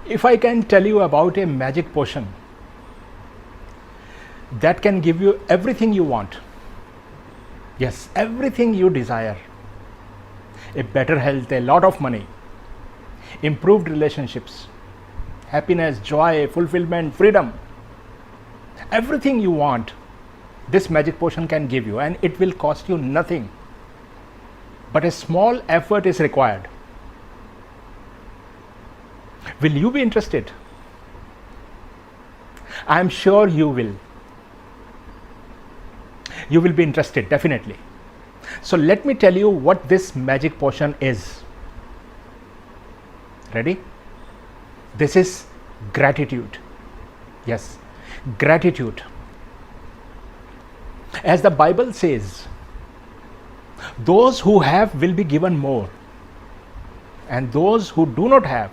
If I can tell you about a magic potion that can give you everything you want, yes, everything you desire, a better health, a lot of money, improved relationships, happiness, joy, fulfillment, freedom, everything you want, this magic potion can give you, and it will cost you nothing. But a small effort is required. Will you be interested? I am sure you will. You will be interested, definitely. So let me tell you what this magic potion is. Ready? This is gratitude. Yes, gratitude. As the Bible says, those who have will be given more, and those who do not have,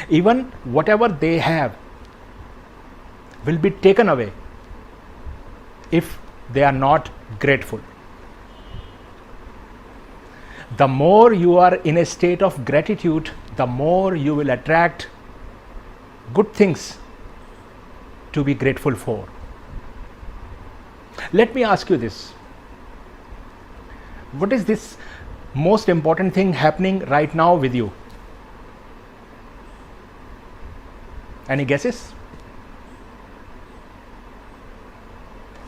even whatever they have, will be taken away if they are not grateful. The more you are in a state of gratitude, the more you will attract good things to be grateful for. Let me ask you this. What is this most important thing happening right now with you? Any guesses?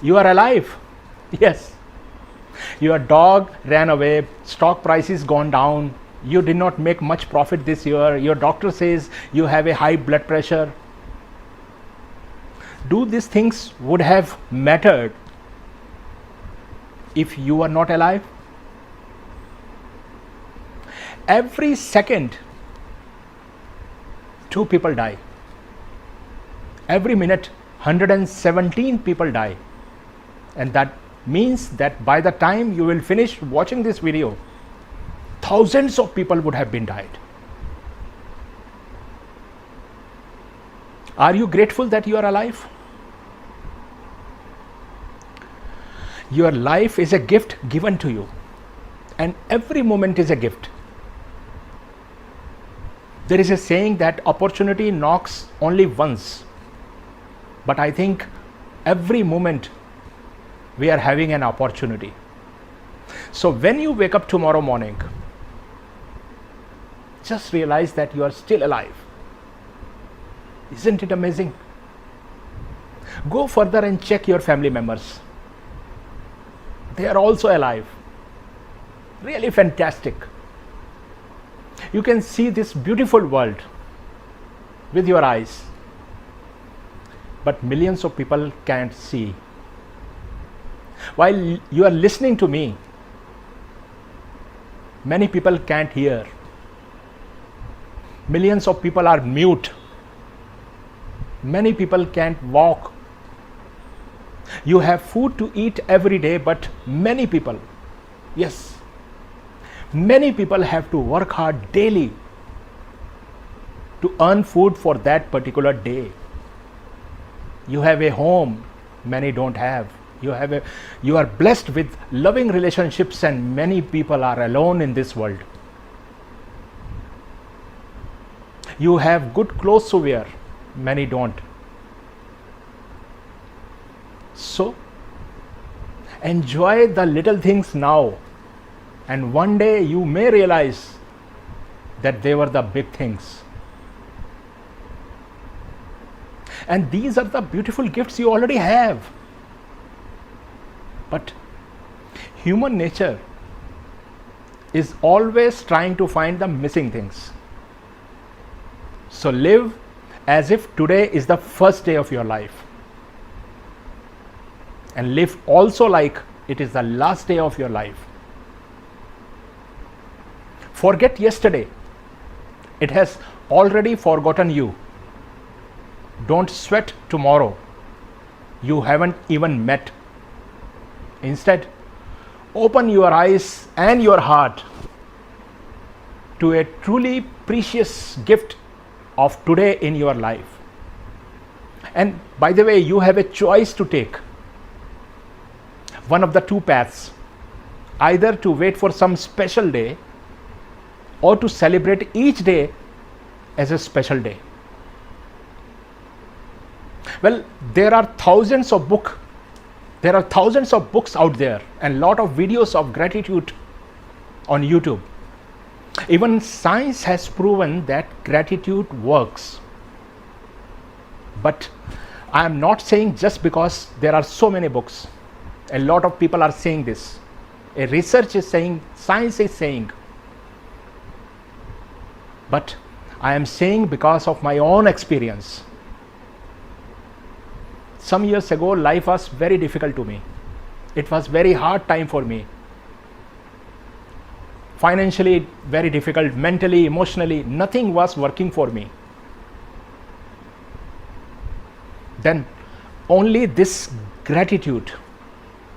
You are alive. Yes. Your dog ran away, stock prices gone down, you did not make much profit this year, your doctor says you have a high blood pressure. Do these things would have mattered if you were not alive? Every second, 2 people die. Every minute, 117 people die. And that means that by the time you will finish watching this video, thousands of people would have been died. Are you grateful that you are alive? Your life is a gift given to you, and every moment is a gift. There is a saying that opportunity knocks only once, but I think every moment we are having an opportunity. So when you wake up tomorrow morning, just realize that you are still alive. Isn't it amazing? Go further and check your family members. They are also alive. Really fantastic. You can see this beautiful world with your eyes, but millions of people can't see. While you are listening to me, many people can't hear. Millions of people are mute. Many people can't walk. You have food to eat every day, but many people, yes, many people have to work hard daily to earn food for that particular day. You have a home, many don't have. You are blessed with loving relationships, and many people are alone in this world. You have good clothes to wear, many don't. So enjoy the little things now, and one day you may realize that they were the big things. And these are the beautiful gifts you already have. But human nature is always trying to find the missing things. So live as if today is the first day of your life, and live also like it is the last day of your life. Forget yesterday. It has already forgotten you. Don't sweat tomorrow. You haven't even met. Instead, open your eyes and your heart to a truly precious gift of today in your life. And by the way, you have a choice to take. One of the two paths, either to wait for some special day or to celebrate each day as a special day. Well, there are thousands of books out there and lot of videos of gratitude on YouTube. Even science has proven that gratitude works. But I am not saying just because there are so many books. A lot of people are saying this. A research is saying, science is saying. But I am saying because of my own experience. Some years ago, life was very difficult to me. It was very hard time for me. Financially very difficult, mentally, emotionally, nothing was working for me. Then only this gratitude,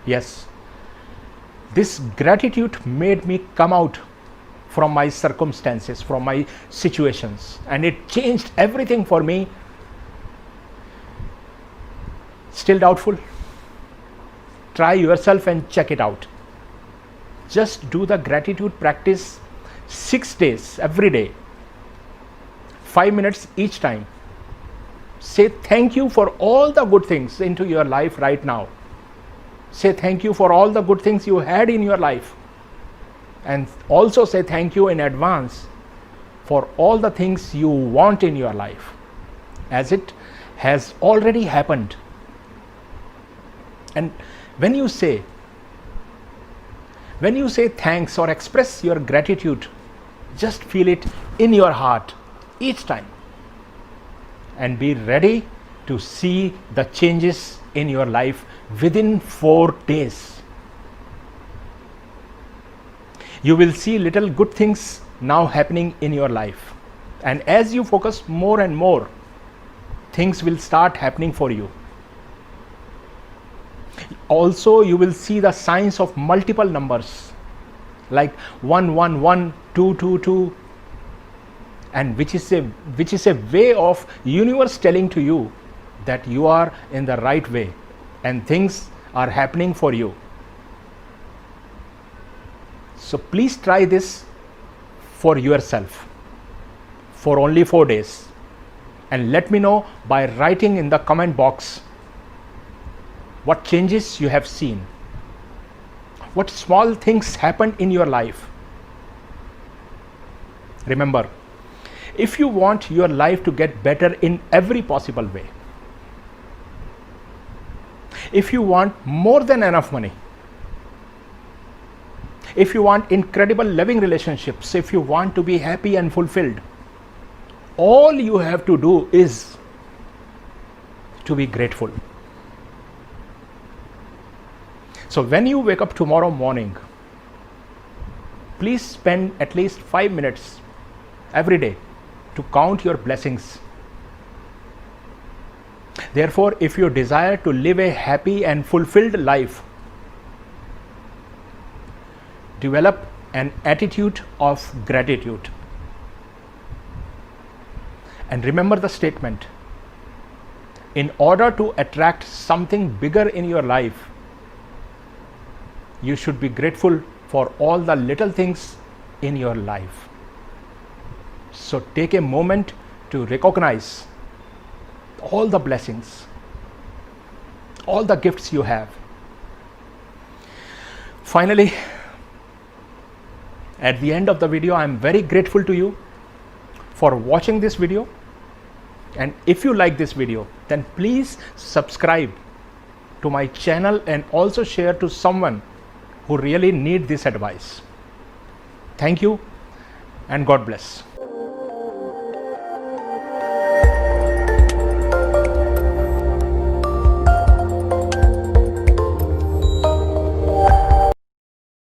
yes, this gratitude made me come out from my circumstances, from my situations, and it changed everything for me. Still doubtful? Try yourself and check it out. Just do the gratitude practice 6 days, every day, 5 minutes each time. Say thank you for all the good things into your life right now. Say thank you for all the good things you had in your life. And also say thank you in advance for all the things you want in your life, as it has already happened. And when you say thanks or express your gratitude, just feel it in your heart each time and be ready to see the changes in your life within 4 days. You will see little good things now happening in your life, and as you focus more and more, things will start happening for you. Also, you will see the signs of multiple numbers like 111, 222, and which is a way of universe telling to you that you are in the right way and things are happening for you. So please try this for yourself for only 4 days and let me know by writing in the comment box what changes you have seen, what small things happened in your life. Remember, if you want your life to get better in every possible way, if you want more than enough money, if you want incredible loving relationships, if you want to be happy and fulfilled, all you have to do is to be grateful. So when you wake up tomorrow morning, please spend at least 5 minutes every day to count your blessings. Therefore, if you desire to live a happy and fulfilled life, develop an attitude of gratitude. And remember the statement: in order to attract something bigger in your life, you should be grateful for all the little things in your life. So take a moment to recognize all the blessings, all the gifts you have. Finally, at the end of the video, I am very grateful to you for watching this video. And if you like this video, then please subscribe to my channel and also share to someone who really need this advice. Thank you and God bless.